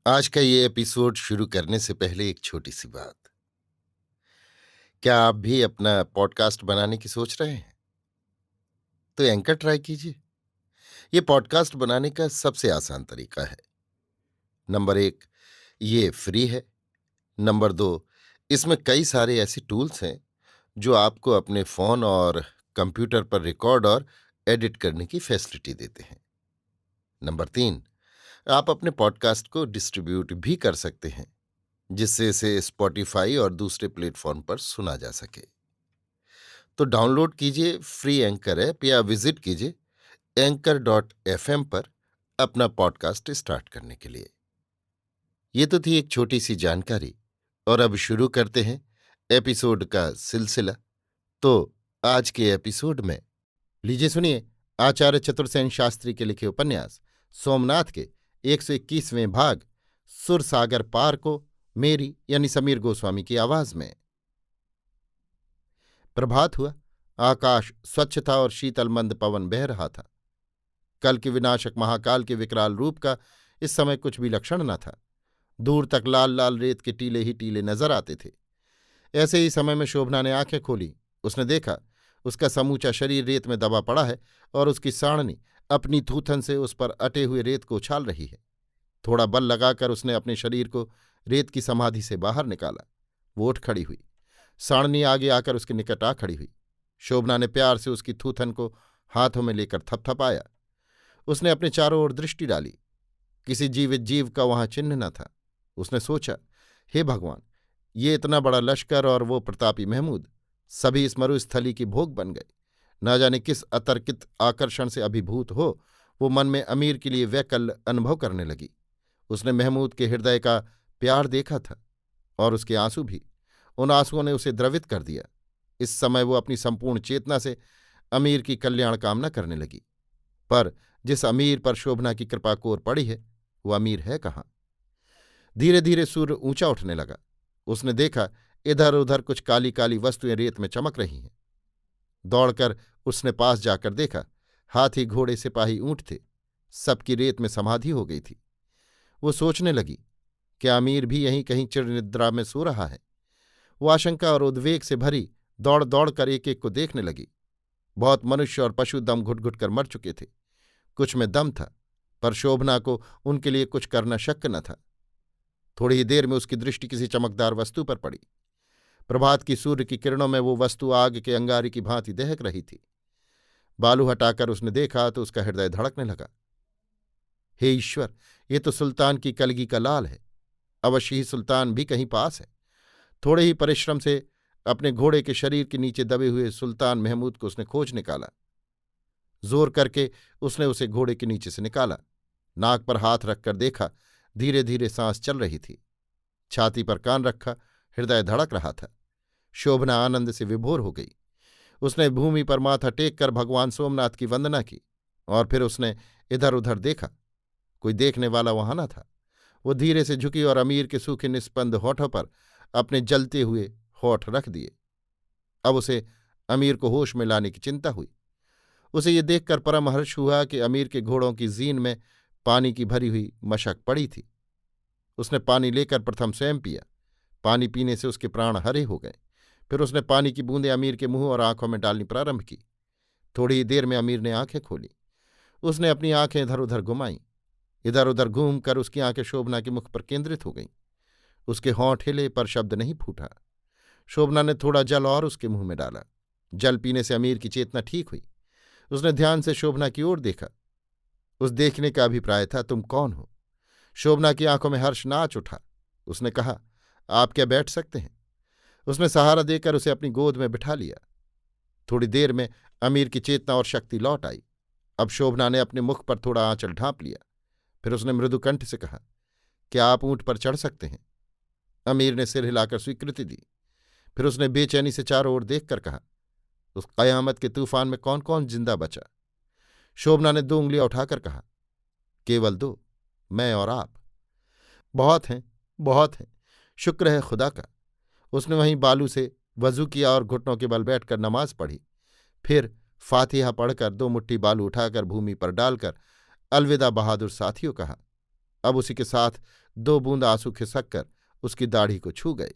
आज का ये एपिसोड शुरू करने से पहले एक छोटी सी बात। क्या आप भी अपना पॉडकास्ट बनाने की सोच रहे हैं? तो एंकर ट्राई कीजिए। ये पॉडकास्ट बनाने का सबसे आसान तरीका है। नंबर 1, ये फ्री है। नंबर 2, इसमें कई सारे ऐसे टूल्स हैं जो आपको अपने फ़ोन और कंप्यूटर पर रिकॉर्ड और एडिट करने की फैसिलिटी देते हैं। नंबर 3, आप अपने पॉडकास्ट को डिस्ट्रीब्यूट भी कर सकते हैं, जिससे इसे स्पॉटिफाई और दूसरे प्लेटफॉर्म पर सुना जा सके। तो डाउनलोड कीजिए फ्री एंकर ऐप या विजिट कीजिए anchor.fm पर अपना पॉडकास्ट स्टार्ट करने के लिए। ये तो थी एक छोटी सी जानकारी, और अब शुरू करते हैं एपिसोड का सिलसिला। तो आज के एपिसोड में लीजिए सुनिए आचार्य चतुर्सेन शास्त्री के लिखे उपन्यास सोमनाथ के 121वें भाग सुरसागर पार को मेरी यानी समीर गोस्वामी की आवाज में। प्रभात हुआ। आकाश स्वच्छ था और शीतल मंद पवन बह रहा था। कल के विनाशक महाकाल के विकराल रूप का इस समय कुछ भी लक्षण न था। दूर तक लाल लाल रेत के टीले ही टीले नजर आते थे। ऐसे ही समय में शोभना ने आंखें खोली। उसने देखा उसका समूचा शरीर रेत में दबा पड़ा है और उसकी साड़नी अपनी थूथन से उस पर अटे हुए रेत को उछाल रही है। थोड़ा बल लगाकर उसने अपने शरीर को रेत की समाधि से बाहर निकाला। वो उठ खड़ी हुई। साड़नी आगे आकर उसके निकट आ खड़ी हुई। शोभना ने प्यार से उसकी थूथन को हाथों में लेकर थपथपाया। उसने अपने चारों ओर दृष्टि डाली। किसी जीवित जीव का वहां चिन्ह न था। उसने सोचा, हे भगवान, ये इतना बड़ा लश्कर और वो प्रतापी महमूद, सभी इस मरुस्थली की भोग बन गए। न जाने किस अतर्कित आकर्षण से अभिभूत हो वो मन में अमीर के लिए वैकल्य अनुभव करने लगी। उसने महमूद के हृदय का प्यार देखा था, और उसके आंसू भी। उन आंसुओं ने उसे द्रवित कर दिया। इस समय वो अपनी संपूर्ण चेतना से अमीर की कल्याण कामना करने लगी। पर जिस अमीर पर शोभना की कृपा कोर पड़ी है, वो अमीर है कहाँ? धीरे धीरे सूर्य ऊंचा उठने लगा। उसने देखा इधर उधर कुछ काली काली वस्तुएं रेत में चमक रही हैं। दौड़कर उसने पास जाकर देखा, हाथी घोड़े सिपाही ऊंट थे। सबकी रेत में समाधि हो गई थी। वो सोचने लगी, क्या अमीर भी यहीं कहीं चिर निद्रा में सो रहा है? वो आशंका और उद्वेग से भरी दौड़ दौड़ कर एक एक को देखने लगी। बहुत मनुष्य और पशु दम घुट घुट कर मर चुके थे। कुछ में दम था, पर शोभना को उनके लिए कुछ करना शक्य न था। थोड़ी ही देर में उसकी दृष्टि किसी चमकदार वस्तु पर पड़ी। प्रभात की सूर्य की किरणों में वो वस्तु आग के अंगारी की भांति दहक रही थी। बालू हटाकर उसने देखा तो उसका हृदय धड़कने लगा। हे ईश्वर, ये तो सुल्तान की कलगी का लाल है। अवश्य ही सुल्तान भी कहीं पास है। थोड़े ही परिश्रम से अपने घोड़े के शरीर के नीचे दबे हुए सुल्तान महमूद को उसने खोज निकाला। जोर करके उसने उसे घोड़े के नीचे से निकाला। नाक पर हाथ रखकर देखा, धीरे धीरे सांस चल रही थी। छाती पर कान रखा, हृदय धड़क रहा था। शोभना आनंद से विभोर हो गई। उसने भूमि पर माथा टेक कर भगवान सोमनाथ की वंदना की, और फिर उसने इधर उधर देखा। कोई देखने वाला वहां न था। वो धीरे से झुकी और अमीर के सूखे निस्पंद होठों पर अपने जलते हुए होठ रख दिए। अब उसे अमीर को होश में लाने की चिंता हुई। उसे ये देखकर परम हर्ष हुआ कि अमीर के घोड़ों की जीन में पानी की भरी हुई मशक पड़ी थी। उसने पानी लेकर प्रथम स्वयं पिया। पानी पीने से उसके प्राण हरे हो गए। फिर उसने पानी की बूंदें अमीर के मुंह और आंखों में डालनी प्रारंभ की। थोड़ी ही देर में अमीर ने आंखें खोली। उसने अपनी आंखें इधर उधर घुमाईं। इधर उधर घूमकर उसकी आंखें शोभना के मुख पर केंद्रित हो गईं। उसके होंठ हिले, पर शब्द नहीं फूटा। शोभना ने थोड़ा जल और उसके मुंह में डाला। जल पीने से अमीर की चेतना ठीक हुई। उसने ध्यान से शोभना की ओर देखा। उस देखने का अभिप्राय था, तुम कौन हो? शोभना की आंखों में हर्ष नाच उठा। उसने कहा, आप क्या बैठ सकते हैं? उसने सहारा देकर उसे अपनी गोद में बिठा लिया। थोड़ी देर में अमीर की चेतना और शक्ति लौट आई। अब शोभना ने अपने मुख पर थोड़ा आंचल ढांप लिया। फिर उसने मृदुकंठ से कहा, क्या आप ऊंट पर चढ़ सकते हैं? अमीर ने सिर हिलाकर स्वीकृति दी। फिर उसने बेचैनी से चारों ओर देखकर कहा, उस कयामत के तूफान में कौन कौन जिंदा बचा? शोभना ने 2 उंगलियां उठाकर कहा, केवल 2, मैं और आप। बहुत हैं, बहुत हैं, शुक्र है खुदा का। उसने वहीं बालू से वजू किया और घुटनों के बल बैठकर नमाज पढ़ी। फिर फातिहा पढ़कर 2 मुट्ठी बालू उठाकर भूमि पर डालकर अलविदा बहादुर साथियों कहा। अब उसी के साथ 2 बूंद आंसू खिसक कर उसकी दाढ़ी को छू गए।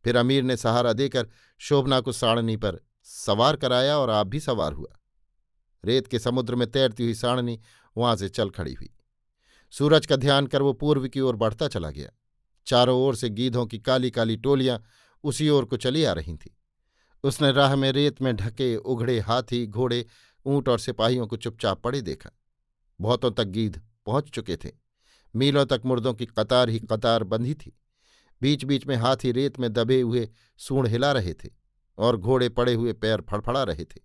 फिर अमीर ने सहारा देकर शोभना को साड़नी पर सवार कराया और आप भी सवार हुआ। रेत के समुद्र में तैरती हुई साड़नी वहां से चल खड़ी हुई। सूरज का ध्यान कर वो पूर्व की ओर बढ़ता चला गया। चारों ओर से गीधों की काली काली टोलियां उसी ओर को चली आ रही थीं। उसने राह में रेत में ढके उघड़े हाथी, घोड़े, ऊंट और सिपाहियों को चुपचाप पड़े देखा। बहुतों तक गीध पहुंच चुके थे। मीलों तक मुर्दों की कतार ही कतार बंधी थी। बीच बीच में हाथी रेत में दबे हुए सूंड हिला रहे थे और घोड़े पड़े हुए पैर फड़फड़ा रहे थे।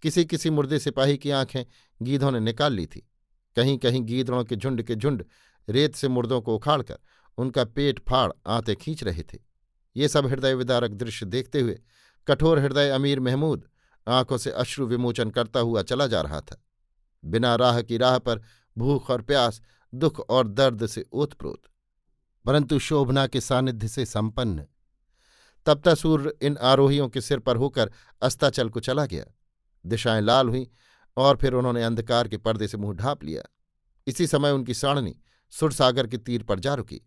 किसी किसी मुर्दे सिपाही की आंखें गीधों ने निकाल ली थी। कहीं कहीं गीदड़ों के झुंड रेत से मुर्दों को उखाड़कर उनका पेट फाड़ आंतें खींच रहे थे। ये सब हृदय विदारक दृश्य देखते हुए कठोर हृदय अमीर महमूद आंखों से अश्रु विमोचन करता हुआ चला जा रहा था। बिना राह की राह पर भूख और प्यास, दुख और दर्द से ओतप्रोत, परंतु शोभना के सानिध्य से संपन्न। तपता सूर्य इन आरोहियों के सिर पर होकर अस्ताचल को चला गया। दिशाएं लाल हुईं और फिर उन्होंने अंधकार के पर्दे से मुंह ढांप लिया। इसी समय उनकी साड़नी सुरसागर के तीर पर जा रुकी।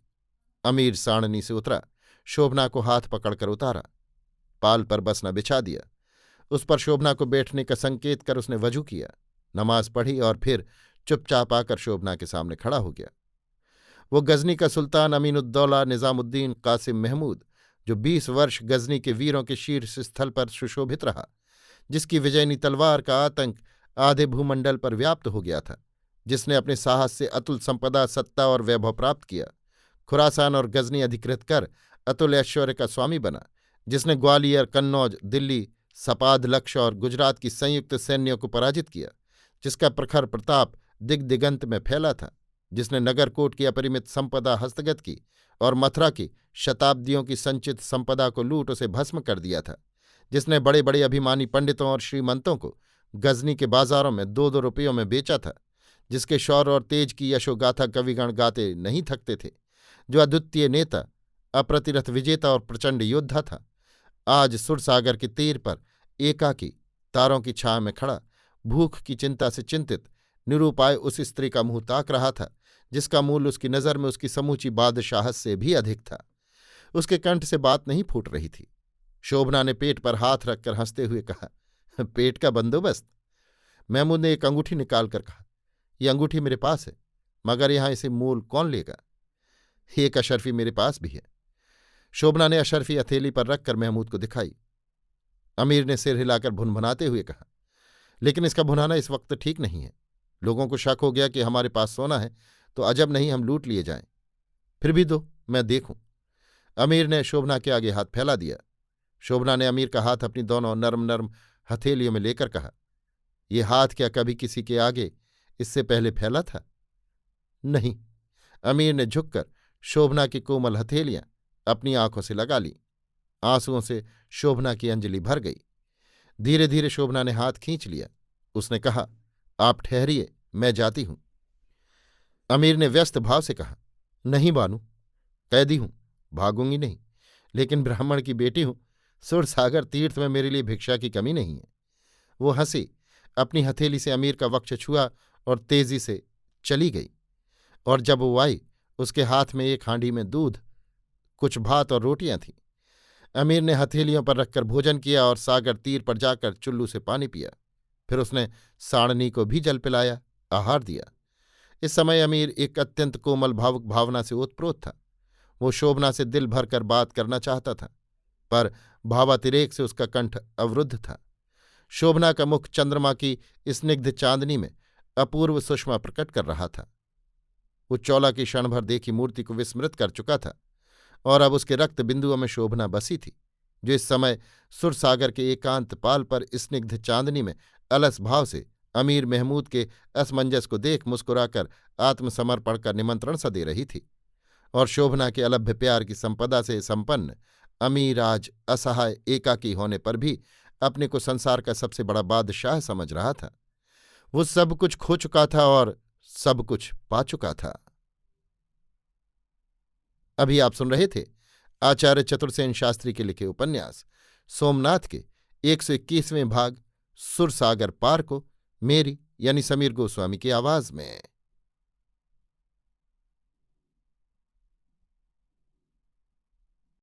अमीर साड़नी से उतरा, शोभना को हाथ पकड़कर उतारा, पाल पर बसना बिछा दिया। उस पर शोभना को बैठने का संकेत कर उसने वजू किया, नमाज पढ़ी और फिर चुपचाप आकर शोभना के सामने खड़ा हो गया। वो गजनी का सुल्तान अमीनुद्दौला निजामुद्दीन कासिम महमूद, जो 20 वर्ष गजनी के वीरों के शीर्ष स्थल पर सुशोभित रहा, जिसकी विजयनी तलवार का आतंक आधे भूमंडल पर व्याप्त हो गया था, जिसने अपने साहस से अतुल संपदा, सत्ता और वैभव प्राप्त किया, खुरासान और गजनी अधिकृत कर अतुल ऐश्वर्य का स्वामी बना, जिसने ग्वालियर, कन्नौज, दिल्ली, सपाद, लक्ष्य और गुजरात की संयुक्त सैन्यों को पराजित किया, जिसका प्रखर प्रताप दिग्दिगंत में फैला था, जिसने नगरकोट की अपरिमित संपदा हस्तगत की और मथुरा की शताब्दियों की संचित संपदा को लूट उसे भस्म कर दिया था, जिसने बड़े बड़े अभिमानी पंडितों और श्रीमंतों को गजनी के बाजारों में 2-2 रुपयों में बेचा था, जिसके शौर्य और तेज की यशोगाथा कविगण गाते नहीं थकते थे, जो अद्वितीय नेता, अप्रतिरथ विजेता और प्रचंड योद्धा था, आज सुरसागर के तीर पर एकाकी तारों की छाया में खड़ा, भूख की चिंता से चिंतित, निरुपाय उस स्त्री का मुंह ताक रहा था, जिसका मूल उसकी नज़र में उसकी समूची बादशाहत से भी अधिक था। उसके कंठ से बात नहीं फूट रही थी। शोभना ने पेट पर हाथ रखकर हंसते हुए कहा, पेट का बंदोबस्त? महमूद ने एक अंगूठी निकालकर कहा, यह अंगूठी मेरे पास है, मगर यहां इसे मोल कौन लेगा? एक अशर्फी मेरे पास भी है। शोभना ने अशर्फी हथेली पर रखकर महमूद को दिखाई। अमीर ने सिर हिलाकर भुनभुनाते हुए कहा, लेकिन इसका भुनाना इस वक्त ठीक नहीं है। लोगों को शक हो गया कि हमारे पास सोना है, तो अजब नहीं हम लूट लिए जाएं। फिर भी दो, मैं देखूं। अमीर ने शोभना के आगे हाथ फैला दिया। शोभना ने अमीर का हाथ अपनी दोनों नर्म नर्म हथेलियों में लेकर कहा, ये हाथ क्या कभी किसी के आगे इससे पहले फैला था? नहीं। अमीर ने झुककर शोभना की कोमल हथेलियां अपनी आंखों से लगा ली। आंसुओं से शोभना की अंजलि भर गई। धीरे धीरे शोभना ने हाथ खींच लिया। उसने कहा, आप ठहरिए, मैं जाती हूं। अमीर ने व्यस्त भाव से कहा, नहीं बानू, कैदी हूं, भागूंगी नहीं, लेकिन ब्राह्मण की बेटी हूं, सुरसागर तीर्थ में मेरे लिए भिक्षा की कमी नहीं है। वो हंसी, अपनी हथेली से अमीर का वक्ष छुआ और तेजी से चली गई। और जब वो आई, उसके हाथ में एक हांडी में दूध, कुछ भात और रोटियां थीं। अमीर ने हथेलियों पर रखकर भोजन किया और सागर तीर पर जाकर चुल्लू से पानी पिया। फिर उसने साड़नी को भी जल पिलाया, आहार दिया। इस समय अमीर एक अत्यंत कोमल भावुक भावना से ओतप्रोत था। वो शोभना से दिल भरकर बात करना चाहता था, पर भावातिरेक से उसका कंठ अवरुद्ध था। शोभना का मुख चंद्रमा की स्निग्ध चांदनी में अपूर्व सुषमा प्रकट कर रहा था। वो चौला की क्षण भर देखी मूर्ति को विस्मृत कर चुका था और अब उसके रक्त बिंदुओं में शोभना बसी थी, जो इस समय सुरसागर के एकांत पाल पर स्निग्ध चांदनी में अलस भाव से अमीर महमूद के असमंजस को देख मुस्कुराकर आत्मसमर्पण का निमंत्रण सा दे रही थी। और शोभना के अलभ्य प्यार की संपदा से संपन्न अमीर आज असहाय एकाकी होने पर भी अपने को संसार का सबसे बड़ा बादशाह समझ रहा था। वो सब कुछ खो चुका था और सब कुछ पा चुका था। अभी आप सुन रहे थे आचार्य चतुर्सेन शास्त्री के लिखे उपन्यास सोमनाथ के 121वें भाग सुरसागर पार को मेरी यानी समीर गोस्वामी की आवाज में।